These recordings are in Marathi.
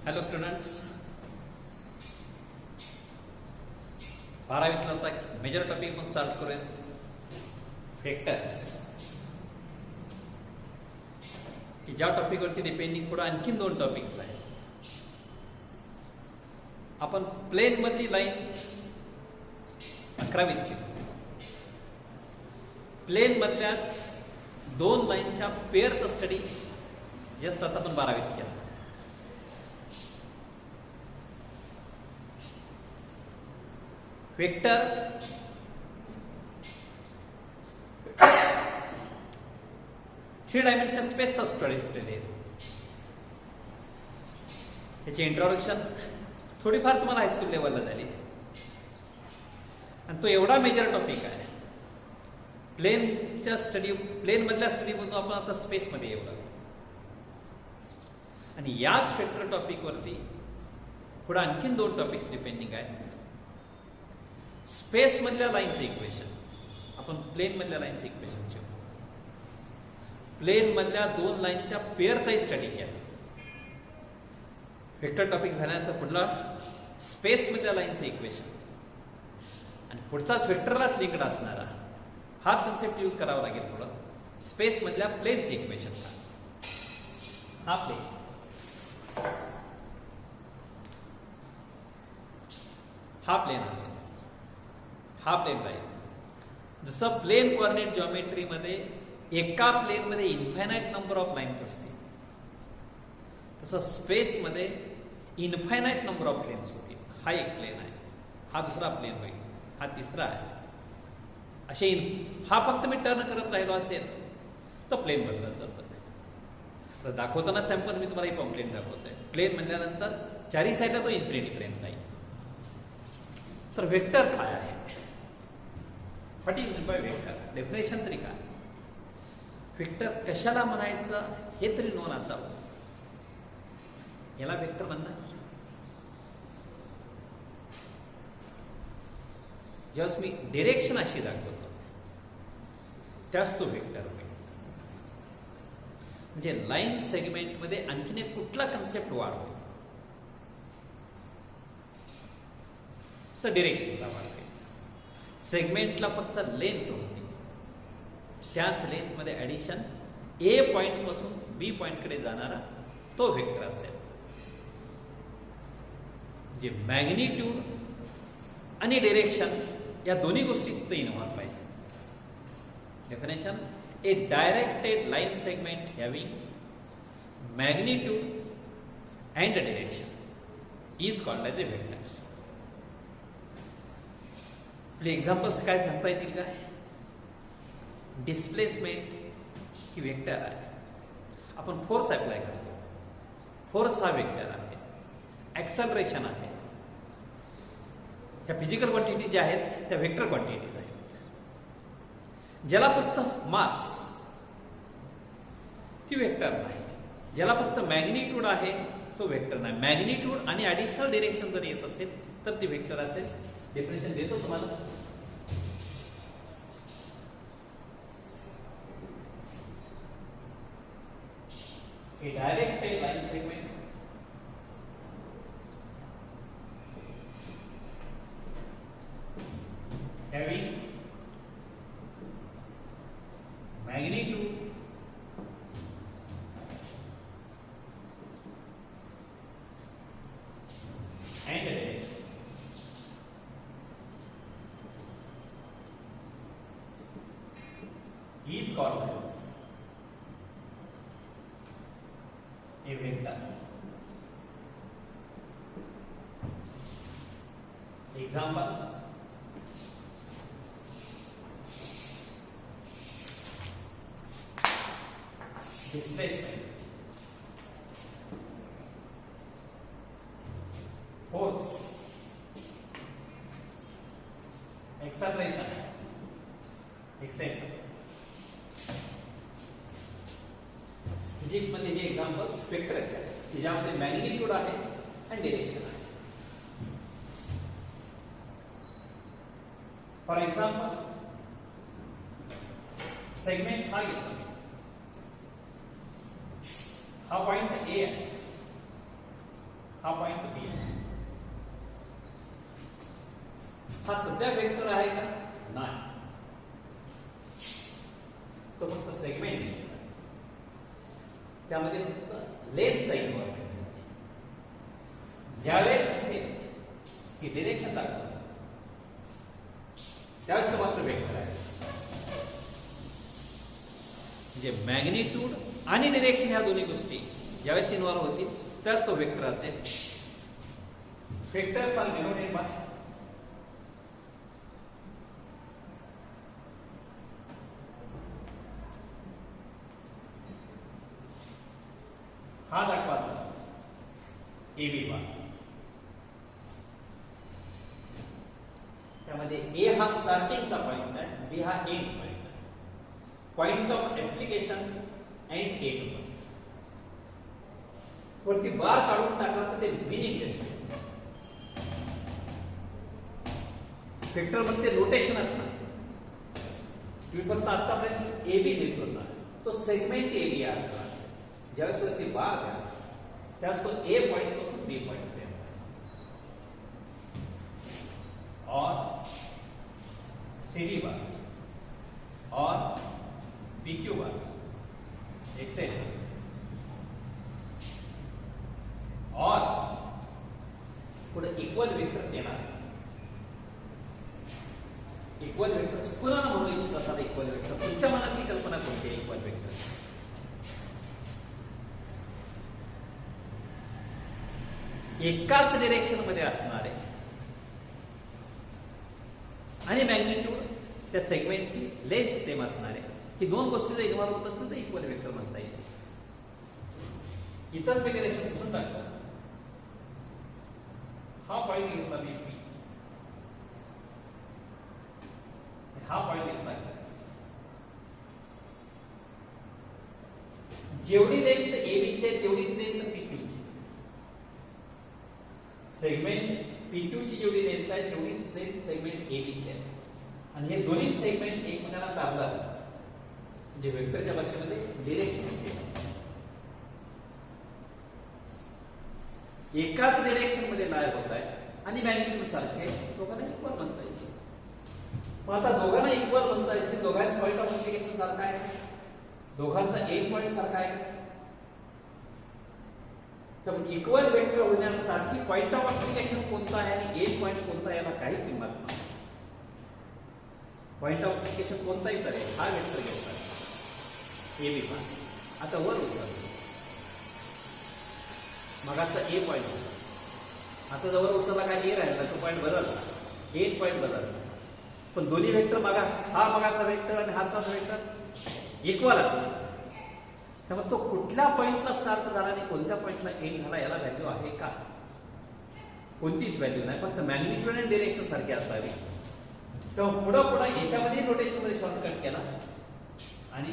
हॅलो स्टुडंट्स, 12वीतला आता मेजर टॉपिक पण स्टार्ट करूया. वेक्टर्स, की ज्या टॉपिकवरती डिपेंडिंग पुढे आणखीन 2 टॉपिक्स आहेत. आपण प्लेन मधली लाईन 11वीत शिकू. प्लेन मधल्याच 2 लाईनच्या पेअरचा स्टडी जस्ट आता आपण 12वीत केला. वेक्टर थ्री डायमेन्शन स्पेसचा स्टडी येतो. याचे इंट्रोडक्शन थोडीफार तुम्हाला हायस्कूल लेवलला झाली आणि तो एवढा मेजर टॉपिक आहे. प्लेनच्या स्टडी, प्लेन मधल्या स्टडी मधून आपण आता स्पेस मध्ये येऊ लागलो आणि याच वेक्टर टॉपिक वरती पुढे आणखीन 2 टॉपिक्स डिपेंडिंग आहेत. स्पेस मधल्या लाईनचे इक्वेशन, आपण प्लेन मधल्या लाईनचे इक्वेशन शिकू. प्लेन मधल्या 2 लाईनच्या पेअरचाही स्टडी केला. वेक्टर टॉपिक झाल्यानंतर पुढला स्पेस मधल्या लाईनचे इक्वेशन आणि पुढचाच वेक्टरलाच लिंक्ड असणारा हाच कन्सेप्ट यूज करावा लागेल. पुढं स्पेस मधल्या प्लेनचे इक्वेशन, हा प्लेन, हा प्लेन असेल, हा प्लेन लाईन. जसं प्लेन कोऑर्डिनेट जॉमेट्री मध्ये एका प्लेन मध्ये इन्फायनाइट नंबर ऑफ लाईन्स असतील, तसं स्पेस मध्ये इन्फायनाइट नंबर ऑफ प्लेन्स होतील. हा एक प्लेन आहे, हा दुसरा प्लेन होईल, हा तिसरा आहे. असे हा फक्त मी टर्न करत राहिलो असेल तर प्लेन बदलत जातं. तर दाखवताना सॅम्पल मी तुम्हाला एक प्लेन दाखवतोय. प्लेन म्हणल्यानंतर चारी साईडला तो इन्फिनिटी प्लेन राहील. तर वेक्टर काय आहे? What is mean by vector? Definition तरी काय? वेक्टर कशाला म्हणायचं हे तरी नोन असावं. याला वेक्टर म्हणणार जेव्हा मी डिरेक्शन अशी दाखवतो त्याच तो वेक्टर होईल. म्हणजे लाईन सेगमेंट मध्ये आणखीन एक कुठला कन्सेप्ट वाढतो तर डिरेक्शनचा वाढ होईल. सेगमेंटला फक्त लेंथ होती, त्याच लेंथ मध्ये ऍडिशन ए पॉइंट पासून बी पॉइंट कडे जाणारा तो वेक्टर असेल. जे मॅग्निट्यूड आणि डिरेक्शन या दोन्ही गोष्टी तिथे इन्व्हॉल्व पाहिजे. Definition: A directed line segment having magnitude and direction is called as a vector. आपले एक्झाम्पल्स काय सांगता येतील काय? डिस्प्लेसमेंट ही वेक्टर आहे. आपण फोर्स अप्लाय करतो, फोर्स हा वेक्टर आहे. ऍक्सलरेशन आहे. ह्या फिजिकल क्वांटिटी ज्या आहेत त्या वेक्टर क्वांटिटीज आहेत. ज्याला फक्त मास ती वेक्टर नाही. ज्याला फक्त मॅग्निट्यूड आहे तो वेक्टर नाही. मॅग्निट्यूड आणि ऍडिशनल डिरेक्शन जर येत असेल तर ती वेक्टर असेल. डेफिनेशन देतो तुम्हाला. A directed line segment having magnitude and direction is called as a vector. Example: displacement, force, acceleration, etc. Physics मध्ये हे एक्झाम्पल्स वेक्टरचे आहेत की ज्यामध्ये मॅग्निट्यूड आहे आणि डिरेक्शन आहे. फॉर एक्झाम्पल, सेगमेंट हा घेतो, हा पॉइंट ए आहे, हा पॉइंट बी आहे. हा सध्या वेक्टर आहे का? नाही, तो फक्त सेगमेंट आहे. त्यामध्ये फक्त लेंथचा इन्व्हॉल्वमेंट आहे. ज्यावेळेस तिथे ही डिरेक्शन दाखवतो त्यावेळेस तो मात्र वेक्टर आहे. म्हणजे मॅग्निट्यूड आणि डिरेक्शन ह्या दोन्ही गोष्टी ज्यावेळेस इन्व्हॉल्व होतील त्यावेळेस तो वेक्टर असेल. वेक्टर्स आर डिनोटेड बाय हा दाखवा ए बी बार. त्यामध्ये ए हा स्टार्टिंगचा पॉइंट आहे, बी हा एंड पॉइंट आहे. Point of application and end point. वरती बार काढून टाकला तर ते मिनिंगलेस आहे. वेक्टर मध्ये नोटेशनच नाही. तुम्ही फक्त आतापर्यंत ए बी लिहित होता, तो सेगमेंट ए बी आहे. ज्यावेळेस वरती बार घ्या त्यावेळेस तो ए पॉइंट पासून बी पॉइंट पर्यंत और सी बार और पी क्यू बार एक्सेट्रा और पुढे इक्वल वेक्टर्स येणार. इक्वल वेक्टर्स कुणाला म्हणू इच्छित असाल इक्वल वेक्टर? तुमच्या मनातली कल्पना कोणती आहे इक्वल वेक्टर? एकाच डिरेक्शन मध्ये असणारे आणि मॅग्निट्यूड त्या सेगमेंटची लेंथ सेम असणारे, ही दोन गोष्टी जर इन्व्हॉल्व होत असतील तर इक्वल वेक्टर म्हणता येईल. इतर वेगळे कसं टाकतात? हा पॉइंट घेतला मी पी, हा पॉइंट घेतला. जेवढी लेंथ एबीची आहे तेवढीच लेंथ पीक्यूची. सेगमेंट पीक्यूची जेवढी लेंथ आहे तेवढीच लेंथ सेगमेंट एबीची आहे. आणि हे दोन्ही सेगमेंट एकमेकांना पॅरलल, म्हणजे वेक्टरच्या भाषेमध्ये डिरेक्शन सेम. एकाच डिरेक्शन मध्ये लाय होत आहे आणि मॅग्निट्यूड सारखे दोघांना इक्वल म्हणता येईल. मग आता दोघांना इक्वल म्हणता येईल, दोघांचा पॉइंट ऑफ ऍप्लिकेशन सारखा आहे, दोघांचा एंड पॉइंट सारखा आहे. त्यामुळे इक्वल वेक्टर होण्यासाठी पॉइंट ऑफ ऍप्लिकेशन कोणता आहे आणि एंड पॉइंट कोणता याला काही किंमत नाही. पॉइंट ऑफ ऍप्लिकेशन कोणताही चालेल, हा वेक्टर घ्यायचा ए बी पॉइंट. आता वर उचलतो, मग आता ए पॉइंट होता, आता जवळ उचलला काय ए राहिला, तो पॉइंट बदलला, एंड पॉइंट बदलला. पण दोन्ही वेक्टर बघा, हा मगाचा वेक्टर आणि हाताचा वेक्टर इक्वल असेल. त्यामुळे तो कुठल्या पॉइंटला स्टार्ट झाला आणि कोणत्या पॉइंटला एंड झाला याला व्हॅल्यू आहे का? कोणतीच व्हॅल्यू नाही, फक्त मॅग्निट्यूड आणि डिरेक्शन सारखे असावे. तेव्हा पुढं पुढं याच्यामध्ये रोटेशन मध्ये शॉर्टकट केला आणि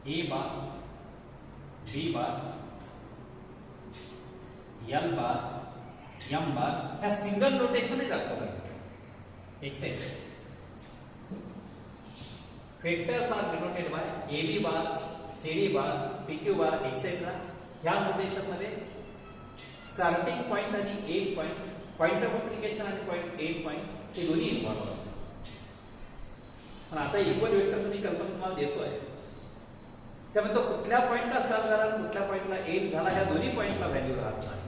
ए बार, बी बार, एल बार, एम बार ह्या सिंगल रोटेशन दाखवलं. Except vectors are denoted by A B bar, C D bar, P Q bar etcetera. ह्या नोटेशन मध्ये स्टार्टिंग पॉइंट आणि end point, point of application आणि पॉइंट एंड पॉइंट हे दोन्ही इन्व्हॉल्व असतात. पण आता इक्वल वेक्टर तुम्ही कल्पना तुम्हाला देतोय, त्यामुळे तो कुठल्या पॉइंटला स्टार्ट झाला आणि कुठल्या पॉइंटला एंड झाला ह्या दोन्ही पॉइंटला व्हॅल्यू राहत नाही,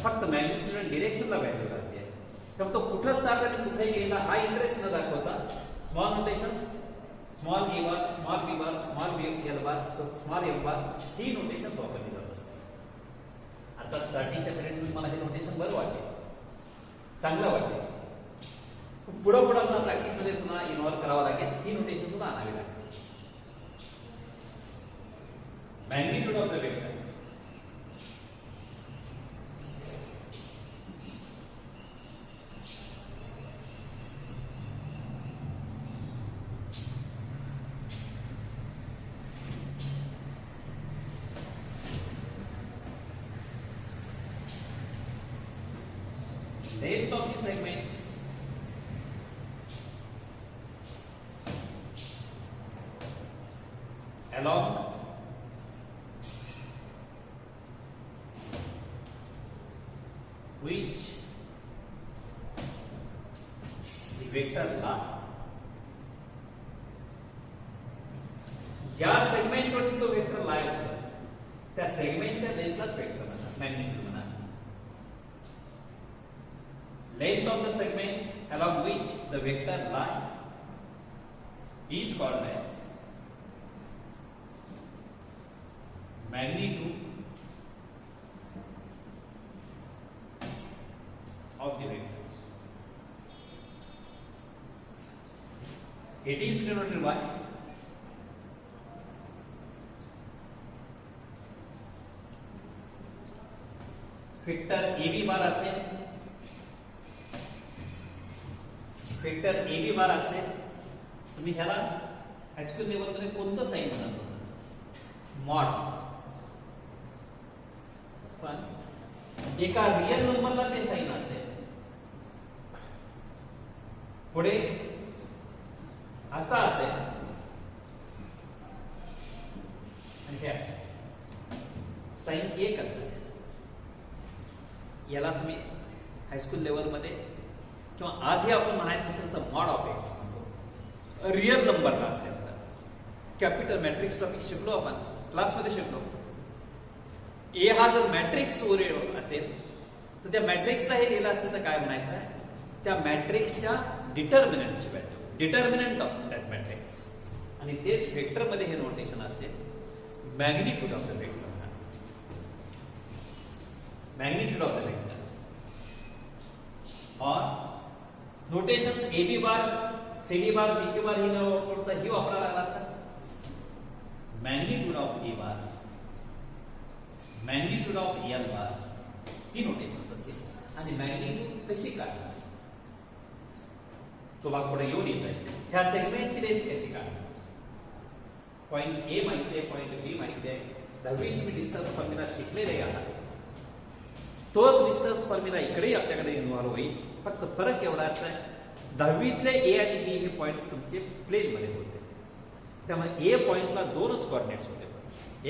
फक्त मॅग्निट्यूड आणि डिरेक्शनला व्हॅल्यू राहते. त्यामुळे तो कुठं स्टार्ट आणि कुठे गेला हा इंटरेस्ट न दाखवता स्मॉल नोटेशन्स, स्मॉल ए बार, स्मॉल बी बार, स्मॉल बी एल बार, स्मॉल एम बार ही नोटेशन वापरली जात असते. आता स्टार्टिंगच्या पिरियड मला हे नोटेशन बरं वाटते, चांगलं वाटते. पुढं पुढं आपला प्रॅक्टिस मध्ये पुन्हा इन्व्हॉल्व करावं लागेल, ही नोटेशन सुद्धा आणावी लागेल. Magnitude of the vector, length of the segment along which the vector lie, ज्या सेगमेंट वरती तो वेक्टर लाय होता त्या सेगमेंटच्या लेंथलाच वेक्टर म्हणतात, मॅग्निट्यूड म्हणा. Length of the segment along which the vector lie is called as magnitude of the vectors. It is denoted by vector AB बार असेल, वेक्टर AB बार असेल, तुम्ही ह्याला हायस्कूल लेवल मध्ये कोणतं साइन म्हणतो? मॉड. पण एका रियल नंबरला ते साइन असेल, पुढे असा असेल आणि हे असेल, साइन एकच आहे. याला तुम्ही हायस्कूल लेवल मध्ये किंवा आजही आपण म्हणायचं असेल तर मॉड ऑफ एक्स म्हणतो. रियल नंबरला असेल तर कॅपिटल मॅट्रिक्स टॉपिक शिकलो आपण क्लासमध्ये शिकलो. ए हा जर मॅट्रिक्स असेल तर त्या मॅट्रिक्सला हे लिहिलं असेल तर काय म्हणायचं आहे? त्या मॅट्रिक्सच्या डिटर्मिनंटची value, determinant of that matrix. आणि तेच वेक्टर मध्ये हे नोटेशन असेल magnitude of the vector. Magnitude of the vector और notations A B bar C D bar B Q bar ही न वापरता ही वापरायला लागतात. Magnitude of A bar, magnitude of L bar ही नोटेशन्स असेल. आणि मॅग्निट्यूड कशी काढणार तो भाग पुढे येऊन येत आहे. ह्या सेगमेंटची लेंथ कशी काढणार? पॉइंट ए माहिती आहे, पॉइंट बी माहिती आहे, 10वी तुम्ही डिस्टन्स फॉर्म्युला शिकलेले आहात. तोच डिस्टन्स फॉर्म्युला इकडेही आपल्याकडे इन्व्हॉल्व होईल. फक्त फरक एवढाच आहे, 10वीतले ए आणि बी हे पॉइंट्स तुमचे प्लेन मध्ये होते. त्यामुळे ए पॉइंटला दोनच कॉर्डिनेट्स होते,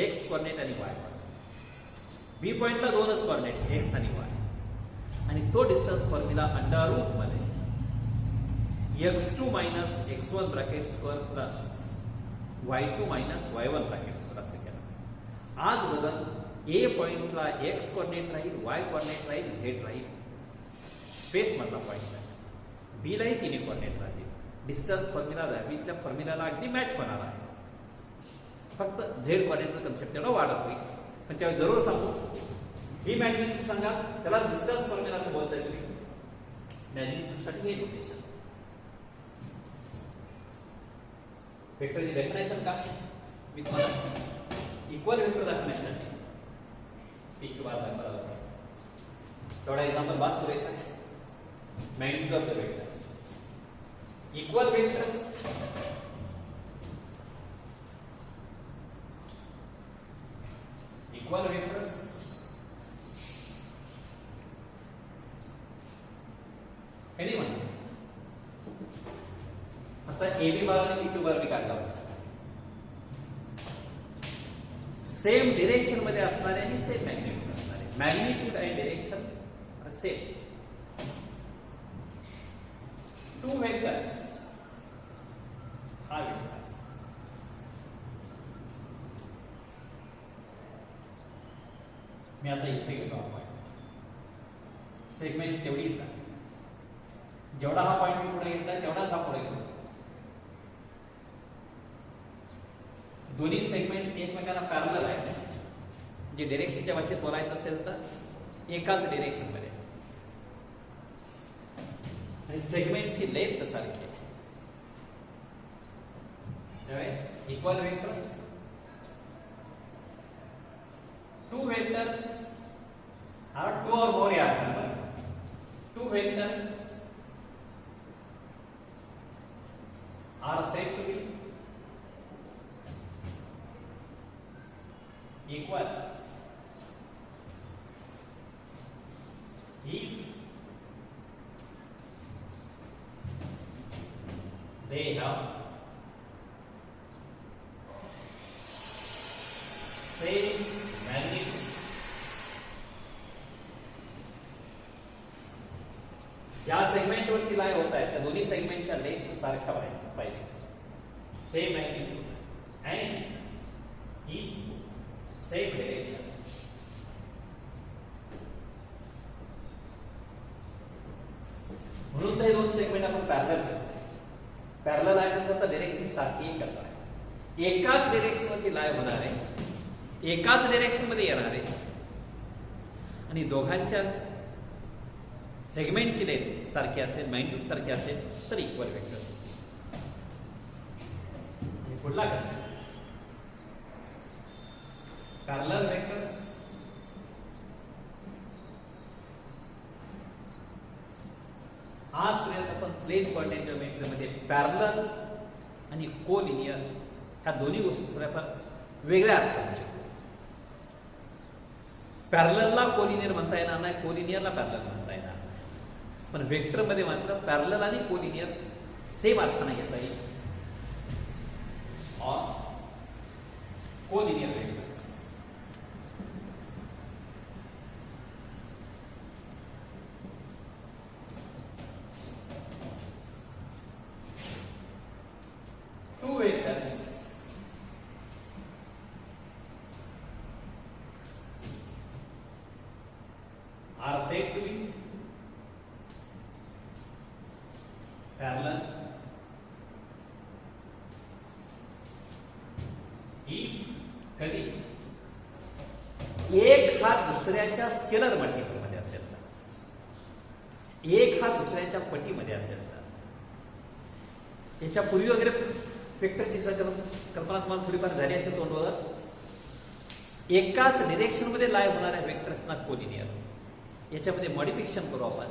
एक्स कॉर्डिनेट आणि वाय कॉर्डिनेट. बी पॉइंटला दोनच कॉर्डिनेट्स एक्स आणि वाय. आणि तो डिस्टन्स फॉर्म्युला अंडर रूट मध्ये x2 minus x1 bracket square plus y2 minus y1 bracket square असे केला. आज बदल ए पॉइंटला एक्स कॉर्डिनेट राहील, वाय कॉर्डिनेट राहील, झेड राहील, स्पेस मधला पॉइंट आहे. बी लाही तिन्ही कॉर्डिनेट राहतील. डिस्टन्स फॉर्म्युला 10वीतल्या फॉर्म्युलाला अगदी मॅच होणार आहे. फक्त झेड कॉर्डिनेटचा कन्सेप्ट तेवढा वाढत होईल. पण त्यावेळी जरूर सांगू ही मॅग्निट्यूड सांगा, त्याला डिस्टन्स फॉर्म्युला असं बोलताय तुम्ही. मॅग्निट्यूडसाठी हे नोटेशन. वेक्टरची डेफिनेशन का मी तुम्हाला इक्वल वेक्टर दाखवण्यासाठी पी क्यू बार बाय बराबर थोड़ा एग्जांपल बात पुरेसा है. Magnitude of the vector equal vectors anyone. आता ए बी बार आणि पी क्यू बार मी काढला होता. सेम डिरेक्शन मध्ये असणारे आणि सेम मॅग्निट्यूड असणारे. मॅग्निट्यूड आणि डिरेक्शन सेम. टू वेक्टर्स हा वेक्टर मी आता इथे घेतो हा पॉइंट. सेगमेंट तेवढीच आहे. जेवढा हा पॉइंट मी पुढे घेतला तेवढाच हा पुढे घेतो. दोन्ही सेगमेंट एकमेकांना पॅरलल आहे. जे डिरेक्शनच्या भाषेत बोलायचं असेल तर एकाच डिरेक्शन मध्ये आणि सेगमेंटची लेंथ सारखी आहे. त्यावेळेस equal vectors two vectors are two or more two vectors are said to be equal if they have same magnitude ज्या सेगमेंटवरती लाय होत आहे त्या दोन्ही सेगमेंटच्या लेंथ सारख्या व्हायच्या पाहिजे, same magnitude and in same direction. म्हणून हे दोन सेगमेंट आपण पॅरलल करतो. पॅरलल आहे म्हणजे आता डायरेक्शन सारखी एकच आहे. एकाच डायरेक्शन वरती लाय होणार आहे, एकाच डायरेक्शन मध्ये येणार आहे आणि दोघांच्या सेगमेंटची लेंथ सारखी असेल, मॅग्निट्यूड सारखी असेल तर इक्वल वेक्टर्स असतील. आणि पुढला कन्सेप्ट पॅरलल वेक्टर्स. आजपर्यंत आपण प्लेन कोऑर्डिनेट जिओमेट्रीमध्ये पॅरलल आणि कोलिनियर ह्या दोन्ही गोष्टी थोड्याफार वेगळ्या अर्थाने शिकतो. पॅरललला कोलिनियर म्हणता येणार नाही, कोलिनियरला पॅरलल म्हणता येणार नाही, पण वेक्टर मध्ये मात्र पॅरलल आणि कोलिनियर सेम अर्थाने घेता येईल. और collinear vectors two vectors are said to be parallel if कधी एक हा दुसऱ्याच्या स्केलर मल्टिपल मध्ये असेल तर, एक हा दुसऱ्याच्या पटीमध्ये असेल तर. याच्या पूर्वी वगैरे वेक्टरची कल्पना तुम्हाला थोडीफार झाली असेल तोंडवर. एकाच डिरेक्शन मध्ये लाय होणाऱ्या वेक्टर्सना कोलिनियर. याच्यामध्ये मॉडिफिकेशन करू आपण.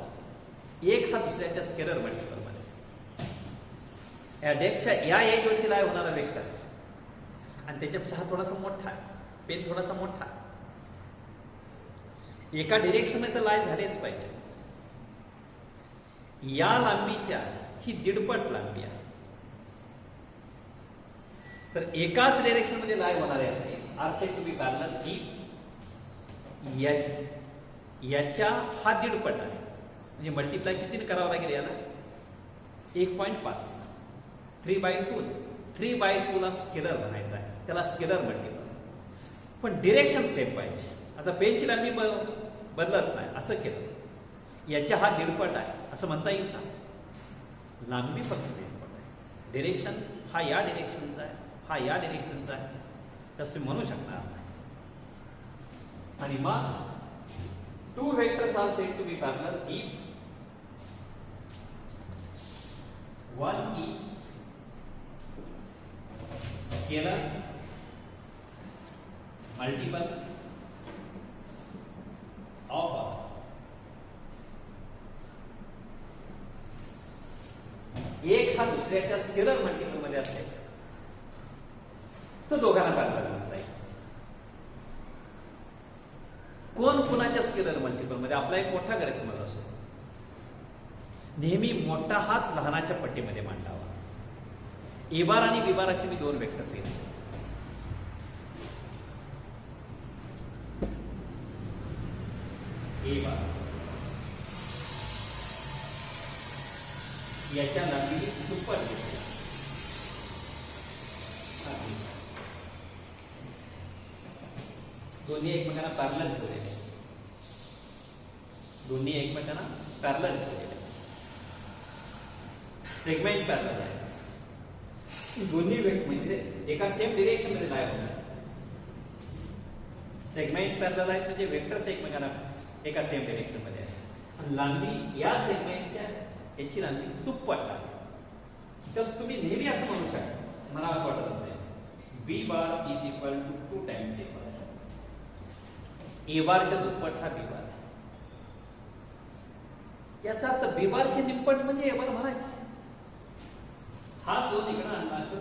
एक हा दुसऱ्याच्या स्केलर मल्टिपल मध्ये, या डेस्कच्या या एज वरती लाय होणारा वेक्टर आणि त्याच्यापेक्षा हा थोडासा मोठा, पेन थोडासा मोठा. एका डिरेक्शन मध्ये तर लाय झालेच पाहिजे. या लांबीच्या ही दीडपट लांबी आहे. तर एकाच डायरेक्शन मध्ये लाय होणारे असतील are said to be parallel if याच्या हा दीडपट आहे. म्हणजे मल्टिप्लाय कितीने करावं लागेल याला? 1.5. 3/2. 3/2 ला स्केलर बनायचा आहे, त्याला स्केलर मल्टिपल. पण डिरेक्शन सेम पाहिजे. आता पेनची लांबी बदलत नाही, असं केलं याच्या हा दीडपट आहे असं म्हणता येईल का? लांबी फक्त दीडपट आहे, डिरेक्शन हा या डिरेक्शनचा आहे, हा या डिरेक्शनचा आहे, तसं तुम्ही म्हणू शकणार नाही. आणि मग two vectors are said to be parallel if one is scalar multiple of एक हा दुसऱ्याच्या स्केलर मल्टिपल मध्ये असेल तर दोघांना पॅरलल म्हणता येईल. कोण कुणाच्या स्केलर मल्टिपल मध्ये? आपला एक मोठा गैरसमज असतो. नेहमी मोठा हाच लहानाच्या पट्टीमध्ये मांडावा. ए बार आणि बी बार अशी मी दोन वेक्टर्स घेतले. ए बार याच्या लांबी दुप्पट घेतली, दोन्ही एकमेकांना पॅरलल ठेवलेले, दोन्ही एकमेकांना पॅरलल ठेवलेले, सेगमेंट पॅरलल आहे. दोन्ही म्हणजे एका सेम डिरेक्शन मध्ये लाय होणार. सेगमेंट पॅरलल आहे म्हणजे वेक्टर्स एकमेकांना एका सेम डिरेक्शन मध्ये आहे. लांबी या सेगमेंटच्या याची लांबी दुप्पट आहे. तर तुम्ही नेहमी असं म्हणू शकता, मला असं वाटत असेल B bar is equal to 2 times A bar. A बारच्या दुप्पट हा बी बार. याचा अर्थ बी बारचे निप्पट म्हणजे ए बार म्हणायचे. हा जो इकडं आणला असं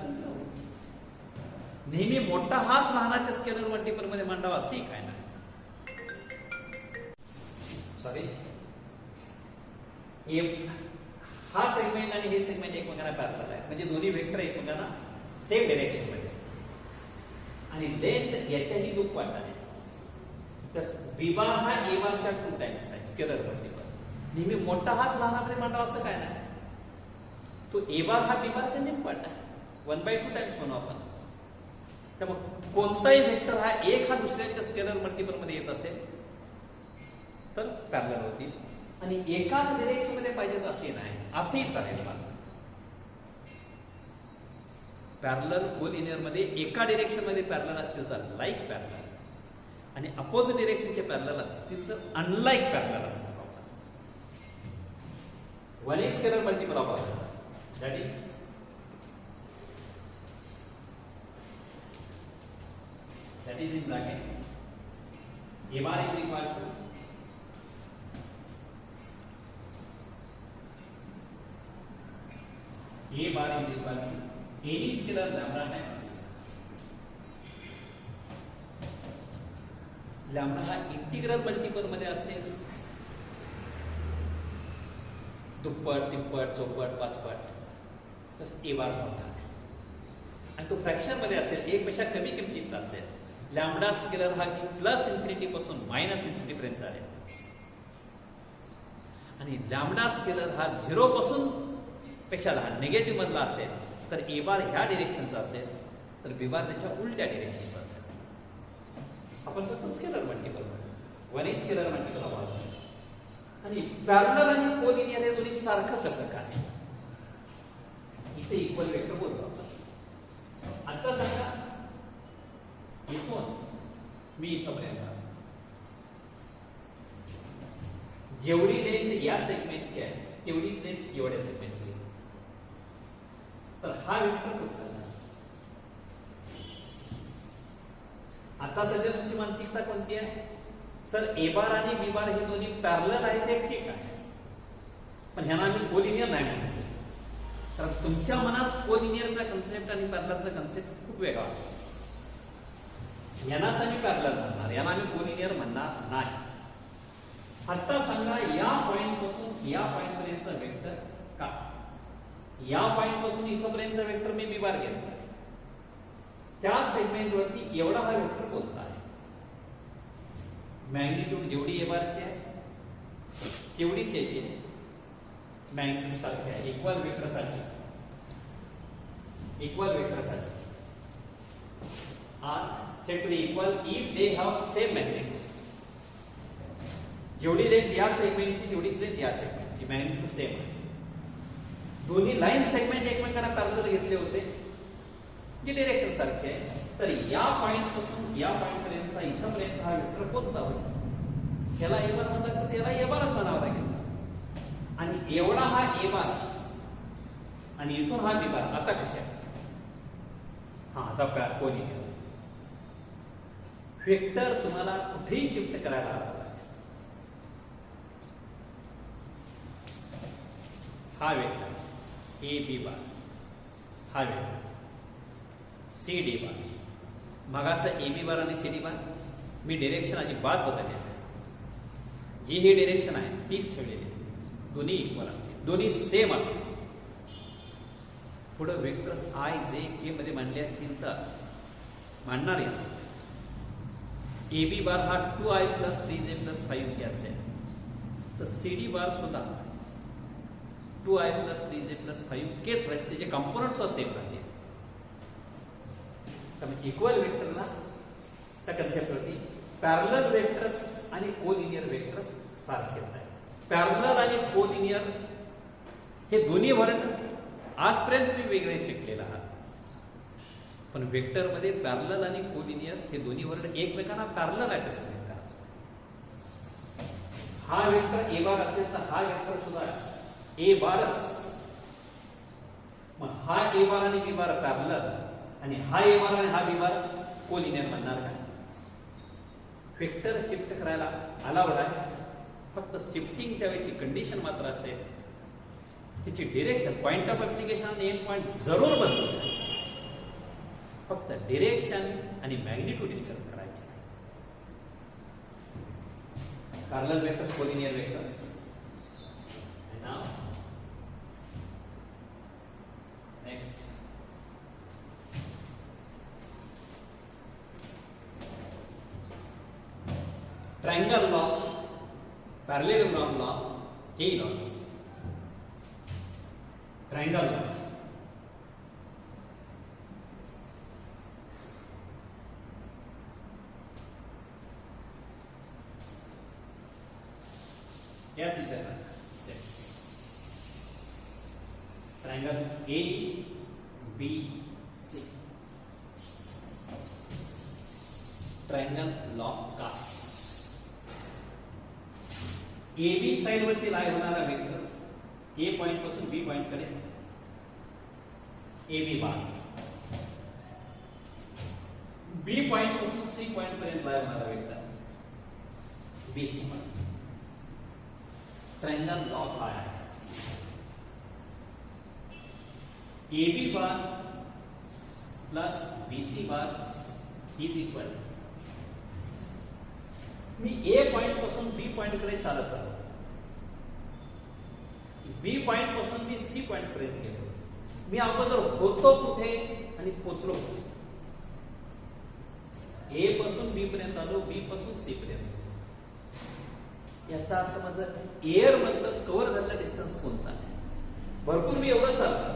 नेहमी मोठा हाच लहानाच्या स्केलर मल्टिपल मध्ये मांडावा असे काय नाही. सॉरी, हा सेगमेंट आणि हे सेगमेंट एकमेकांना पॅरलल आहे म्हणजे दोन्ही वेक्टर एकमेकांना सेम डायरेक्शन मध्ये आणि लेंथ याच्याही दुप्पट आहे. बी बार हा ए बारच्या 2 टाइम्स आहे स्केलर मल्टिपल. नेहमी मोठा हाच लहानाकडे मांडावा असं काय नाही. तो ए बार हा बी बारच्या निमपट आहे. 1/2 टाइम्स म्हणू आपण. त्यामुळे कोणताही वेक्टर हा एक हा दुसऱ्याच्या स्केलर मल्टिपल मध्ये येत असेल तर पॅरलल होतील. आणि एकाच डिरेक्शन मध्ये पाहिजे असे नाही, असेही चालेल. पॅरलल कोलिनियर मध्ये एका डिरेक्शन मध्ये पॅरलल असतील तर लाईक पॅरलल, आणि अपोजिट डिरेक्शनचे पॅरलल असतील तर अनलाईक पॅरलल असतील. One is scalar multiple of other, that is in bracket a bar is equal to any scalar lambda times lambda हा इंटिग्रल मल्टिपल मध्ये असेल दुप्पट, तिप्पट, चौपट, पाचपट, तस ए बार मोठा आहे. आणि तो फ्रॅक्शन मध्ये असेल, एक पेक्षा कमी किमतीत असेल. लॅम्बडा स्केलर हा प्लस इन्फिनिटी पासून मायनस इन्फिनिटी पर्यंत चालेल. आणि लॅम्बडा स्केलर हा 0 पासून पेक्षा लहान निगेटिव्ह मधला असेल तर ए बार ह्या डिरेक्शनचा असेल तर बी बार त्याच्या उलट्या डिरेक्शनचा असेल. आपण फक्त scalar multiple one is scalar multiple वापरतो. आणि पॅरलल आणि कोलिनियर हे दोन्ही सारखं कसं काय? इथे इक्वल वेक्टर बोलतो आपण. आता सांगा इथून मी इथपर्यंत जेवढी लेंथ या सेगमेंटची आहे तेवढीच लेंथ एवढ्या सेगमेंटची. तर हा वेक्टर कुठला? आता सध्या तुमची मानसिकता कोणती आहे? सर ए बार आणि बी बार हे दोन्ही पॅरलल आहेत ते ठीक आहे, पण ह्यांना आम्ही कोलिनियर नाही म्हणायचं. कारण तुमच्या मनात कोलिनियरचा कन्सेप्ट आणि पॅरललचा कन्सेप्ट खूप वेगळा आहे. यांनाच आम्ही पॅरलल म्हणणार, यांना आम्ही कोलिनियर म्हणणार नाही. आता सांगा या पॉइंट पासून या पॉइंट पर्यंतचा वेक्टर का? या पॉइंट पासून इथपर्यंतचा वेक्टर मी बी बार घेतला, त्या सेगमेंट वरती एवढा हा वेक्टर कोणता आहे? मॅग्निट्यूड जेवढी ए बारची आहे तेवढीच याची मॅग्निट्यूड सारखी आहे. इक्वल वेक्टर साठी are said to equal if they have same magnitude. जेवढी लेंथ या सेगमेंटची तेवढीच लेंथ या सेगमेंटची, मॅग्निट्यूड सेम आहे. दोन्ही लाईन सेगमेंट एकमेकांना पॅरलल घेतले होते, जी डिरेक्शन सारखी आहे. तर या पॉइंट पासून या पॉइंट पर्यंतचा इथपर्यंत हा वेक्टर कोणता होईल? याला ए बार म्हणतात तर याला ए बारच म्हणावं लागेल. आणि एवढा हा ए बार आणि इथून हा बी बार आता कशा? हा आता कोलिनियर वेक्टर तुम्हाला कुठेही शिफ्ट करायला हवा. हा वेक्टर ए बी बार, हा वेक्टर सी डी बार. मगाचा ए बी बार आणि सी डी बार मी डिरेक्शन अजिबात बदलले आहे. जी ही डिरेक्शन आहे तीच ठेवलेली आहे. दोन्ही इक्वल असतील, दोन्ही सेम असतील. पुढे वेक्टर्स आय जे के मध्ये मांडले असतील तर मांडणार आहे. ए बी बार हा 2i + 3j + 5k असेल तर सी डी बार सुद्धा 2i + 3j + 5kच राहील. त्याचे कंपोनंट्स सेम राहतील. त्यामुळे इक्वल वेक्टरला त्या कन्सेप्टवरती पॅरलल वेक्टर्स आणि कोलिनियर वेक्टर्स सारखेच आहे. पॅरलल आणि कोलिनियर हे दोन्ही वर्ड आजपर्यंत मी वेगळे शिकलेला आहात, पण वेक्टर मध्ये पॅरलल आणि कोलिनियर हे दोन्ही वर्ड एकमेकांना पॅरलल आहे कसं म्हणतात. हा वेक्टर ए बार असेल तर हा वेक्टर सुद्धा ए बारच. मग हा ए बार आणि बी बार पॅरलल आणि हा ए बार आणि हा बी बार कोलिनियर म्हणणार का? वेक्टर शिफ्ट करायला अलाउड आहे, फक्त शिफ्टिंगच्या वेळची कंडिशन मात्र असेल तिची डिरेक्शन, पॉइंट ऑफ ऍप्लिकेशन आणि एंड पॉइंट जरूर बदलतो. फक्त डिरेक्शन आणि मॅग्निट्यूड डिस्टर्ब करायचे. Parallel vectors, collinear vectors. Now next triangle law, parallelogram law हे लॉज असते. Triangle law. क्या सीखा था? Triangle A B C. Triangle law का ए बी साइड वरती लाय होणारा वेक्टर ए पॉइंट पासून बी पॉइंट कडे A B bar, B point पासून सी पॉइंट पर्यंत लाय होणारा vector B C bar. Triangle law काय आहे? A B bar plus B C bar is equal. मी ए पॉइंट पासून बी पॉइंट कडे चालत आहे, बी पॉइंट पासून मी सी पॉइंट पर्यंत गेलो. मी अगोदर होतो कुठे आणि पोचलो कुठे? ए पासून बी पर्यंत आलो, बी पासून सी पर्यंत. याचा अर्थ माझं एअर मधलं कव्हर झालेला डिस्टन्स कोणता आहे? भरपूर मी एवढं चालतो,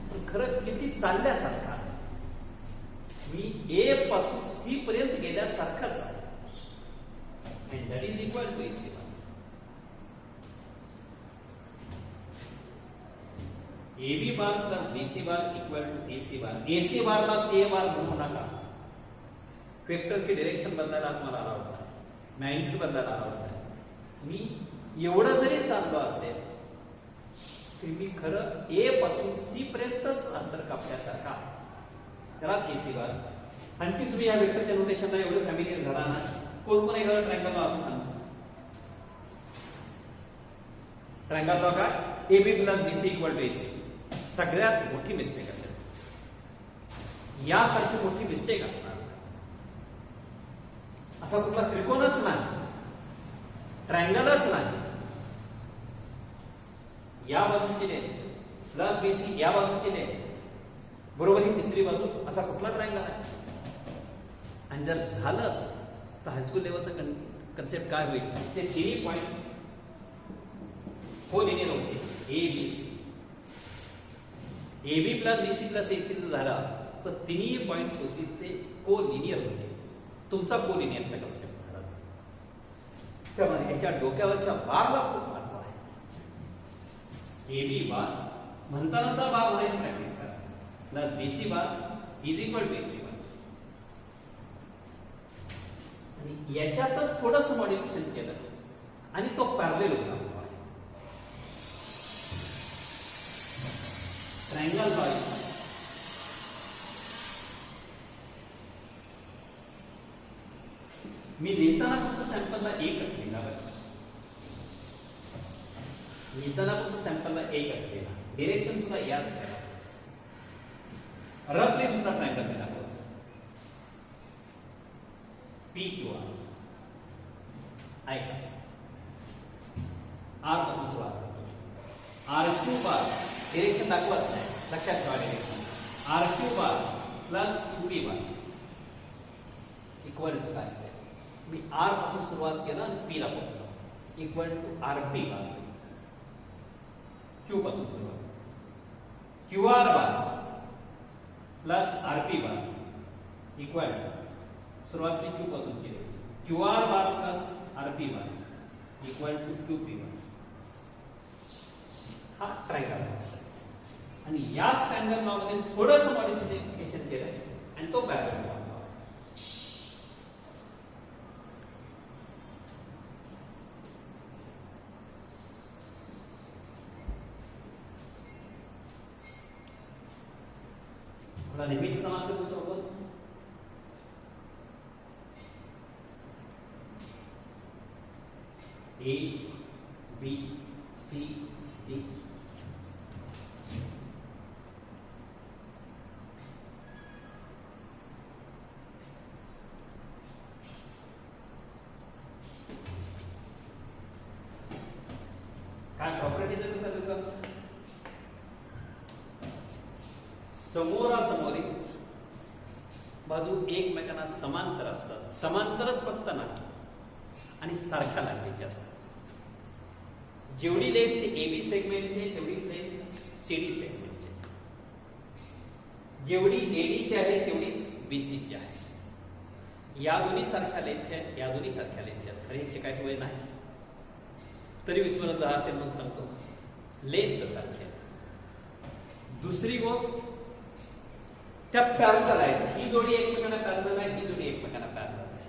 पण खरं किती चालल्यासारखा? मी ए पासून सी पर्यंत गेल्यासारखाच आहे. and that is equal to AC1. AB bar plus BC bar equal to AC bar. AC bar plus A bar म्हणू नका. वेक्टरची डायरेक्शन बदलायला तुम्हाला अलाउड आहे, मॅग्निट्यूड बदलायला अलाउड आहे. मी एवढं जरी चाललो असेल तरी मी खरं ए पासून सी पर्यंतच अंतर कापल्यासारखा. त्यालाच AC bar. आणखी तुम्ही या वेक्टरच्या नोटेशनला एवढं फॅमिलियर झाला ना, कोण कोण एखादा ट्रायंगल लॉ असं सांगा. ट्रायंगल लॉ काय? A B plus B C equal to AC. सगळ्यात मोठी मिस्टेक असेल, यासारखी मोठी मिस्टेक असणार. असा कुठला त्रिकोणच नाही, ट्रायंगलच नाही. या बाजूची लेंथ प्लस बीसी या बाजूची लेंथ बरोबर ही तिसरी बाजू, असा कुठला ट्रायंगल आहे? आणि जर झालंच तर हायस्कूल लेवलचा कन्सेप्ट काय होईल? ते तिन्ही पॉइंट्स कोलिनियर होते. A B C, A B plus B C plus A C झाला तर तिन्ही पॉइंट्स होते ते कोलिनियर होते. तुमचा कोलिनियरचा कन्सेप्ट झाला. त्यामुळे ह्याच्या डोक्यावरच्या बारला खूप महत्व आहे. ए बी बार म्हणतानाचा बार म्हणायची प्रॅक्टिस करा. Plus B C bar is equal to A C bar. आणि याच्यातच थोडंस मॉडिफिकेशन केलं आणि तो पॅरलेल होता. ट्रायंगल लॉ मी लिहिताना फक्त सॅम्पलला एकच लिहिला. लिहिताना फक्त सॅम्पलला एकच लिहिला. डिरेक्शन सुद्धा याच करा. रफली दुसरा ट्रायंगल दिला पी क्यू आर. ऐका, आर पासून सुरुवात करतो. आर क्यू बार डिरेक्शन दाखवत नाही, लक्षात ठेवा direction. R Q bar plus Q P bar equal to काय असेल? मी आर पासून सुरुवात केलं आणि पी ला पोहोचलो. Equal to R P bar. Q पासून सुरुवात, Q R bar plus R P bar equal to सुरुवात मी क्यू पासून केली. Q R bar plus R P bar equal to Q P bar. हा ट्रायंगल लॉ आहे. आणि याच ट्रायंगल लॉ मध्ये थोडंसं मॉडिफिकेशन केलं आणि तो पॅरलल लॉ. थोडा नेहमीच समांतर पुढचं ए बी सी डी. काय प्रॉपर्टी समोरासमोरी बाजू एकमेकांना समांतर असतात. समांतरच फक्त नाही आणि सारख्या लांबीचे असतात. जेवढी लेंथ एबी सेगमेंटची तेवढीच लेंथ सीडी सेगमेंटची, जेवढी एडीची आहे तेवढीच बीसीची आहे. या दोन्ही सारख्या लेंथच्या आहेत, या दोन्ही सारख्या लेंथच्या आहेत. खरे हे शिकायचं वय नाही, तरी विस्मरण झाला असेल म्हणून सांगतो. लेंथ सारखी आहे. दुसरी गोष्ट, त्या पॅरलल आहेत. ही जोडी एकमेकांना पॅरलल आहे, ही जोडी एकमेकांना पॅरलल आहे.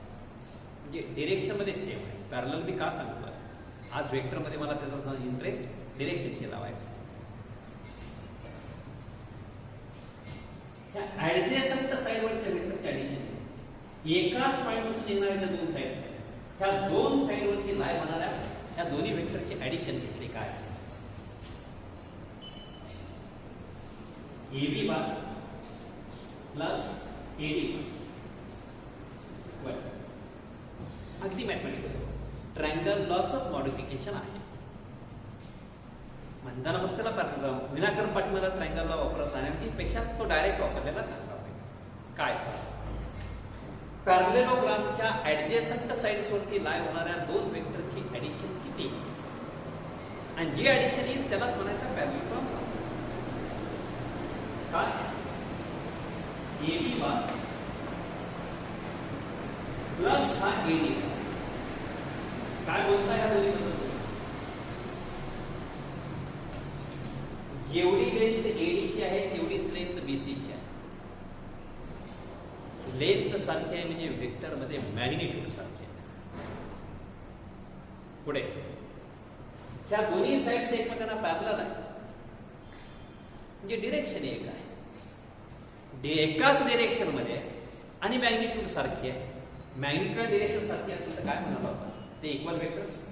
म्हणजे डिरेक्शन मध्ये सेम आहे. पॅरलल मी का सांगतोय, आज वेक्टर मध्ये मला त्याचा इंटरेस्ट डिरेक्शनचे लावायचं. ऍडजेसंट साइडवरच्या वेक्टरचे ऍडिशन एकाच पॉइंटपासून येणाऱ्या दोन साइड्स आहेत. त्या दोन साइडवरती लाय होणाऱ्या या दोन्ही वेक्टरचे ऍडिशन घेतले काय असेल. AB बार प्लस AD बार. अगदी मॅथमॅटिकल ट्रायंगल लॉचंच मॉडिफिकेशन आहे. म्हणताना फक्त त्याला विनाकारण पाठीमाला ट्रायंगल लॉ वापरत नाही, पेक्षा तो डायरेक्ट वापरलेला चांगला होईल. काय पॅरलेलोग्रामच्या ऍडजेसंट साइड्स वरती लाय होणाऱ्या दोन वेक्टरची ऍडिशन किती, आणि जे ऍडिशन येईल त्यालाच म्हणायचं पॅरलेलोग्राम. काय AB बार प्लस हा AD. काय बोलताय या दोन्ही? जेवढी लेंथ एडीची आहे तेवढीच लेंथ बीसीची आहे. लेंथ सारखी आहे म्हणजे वेक्टर मध्ये मॅग्निट्यूड सारखी आहे. पुढे त्या दोन्ही साइड्स एकमेकांना पॅरलल आहे, म्हणजे डिरेक्शन एक आहे. एकाच डिरेक्शन मध्ये आणि मॅग्निट्यूड सारखी आहे. मॅग्निट्यूड डिरेक्शन सारखी असेल तर काय म्हणाल आपण, ते इक्वल वेक्टर्स.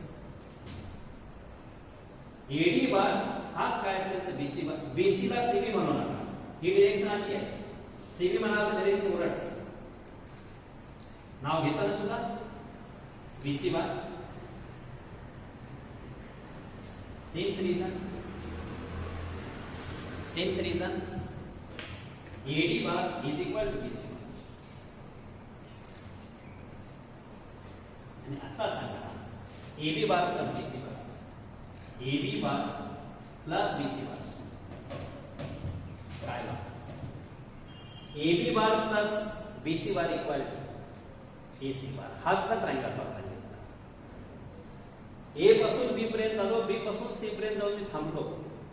एडी बार हाच काय असेल तर बीसी बार. बीसी ला सीबी म्हणू नका, ही डिरेक्शन अशी आहे. सीबी म्हणाल तर डिरेक्शन उलट नाव घेताना सुद्धा BC bar. Same reason AD bar is equal to BC bar. आणि आता सांगा AB bar plus BC bar. AB bar plus BC bar काय? AB bar plus BC bar equal to AC bar. हाच ट्रायंगल लॉ सांगितला. A पासून B पर्यंत आलो, B पासून C पर्यंत जाऊन मी थांबलो.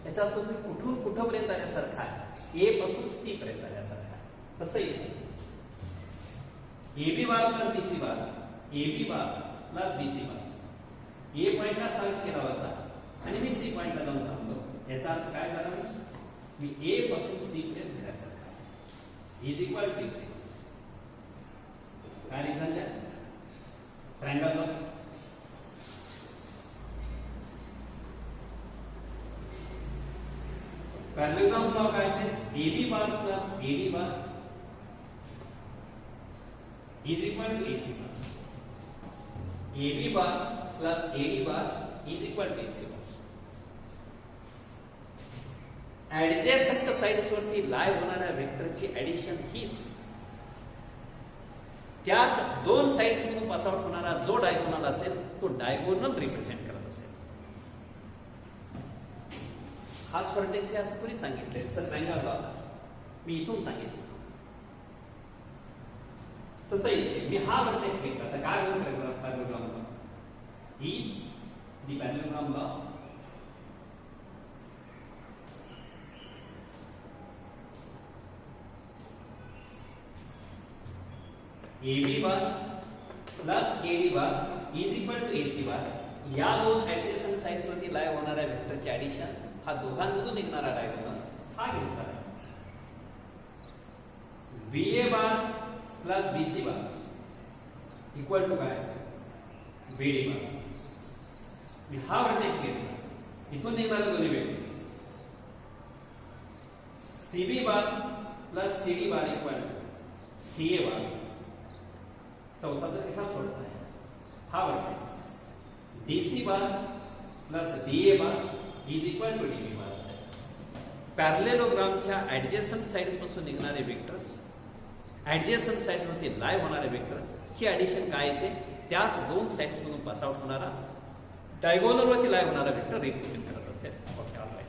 याचा अर्थ मी कुठून कुठपर्यंत आल्यासारखा आहे, A पासून C पर्यंत आल्यासारखा आहे. तसं येते AB bar plus BC bar, AB bar plus BC bar. A पॉइंटला स्टार्ट केला होता आणि मी C पॉइंटला जाऊन थांबलो. याचा अर्थ काय झाला, मी A पासून C पर्यंत गेल्यासारखा इज इक्वल टू C. काय रिझन द्या, ट्रायंगल लॉ. पॅरलेलोग्राम लॉ काय असेल, AB bar plus AD bar is equal to AC bar. AB bar plus AD bar is equal to AC bar. Adjacent sides वरती लाय होणाऱ्या वेक्टरची ऍडिशन हीच त्याच दोन साइड्स मधून पास आउट होणारा जो डायगोनल असेल तो डायगोनल रिप्रेझेंट करत असेल. हाच व्हर्टेक्स असं कोणी सांगितलंय सर ट्रायंगल लॉ, मी इथून सांगितलं. तसं इथे मी हा व्हर्टेक्स घेतला तर काय होईल parallelogram law is the parallelogram law AB bar plus AD bar is equal to AC bar. या दोन ऍडजेसंट साइड्स वरती लाय होणाऱ्या वेक्टरचे ऍडिशन हा दोघांमधून निघणारा डायगोनल हा घेतला आहे. BA bar plus BC bar equal to काय असेल, BD बार. मी हा व्हर्टेक्स घेतला, इथून निघणारे दोन्ही vectors CB bar plus CD bar equal to CA bar. चौथा तर कसा सोडता है, हा vertex DC bar plus DA bar is equal to DB bar असेल. पॅरलेलोग्रामच्या ऍडजेसंट साइड्स पासून निघणारे वेक्टर्स, ऍडजेसंट साइड्स वरती लाय होणारे वेक्टर्स ची ऍडिशन काय येते, त्याच दोन साइड्स मधून पास आउट होणारा डायगोनल वरती लाय होणारा वेक्टर रिप्रेझेंट करत असेल. Okay all right.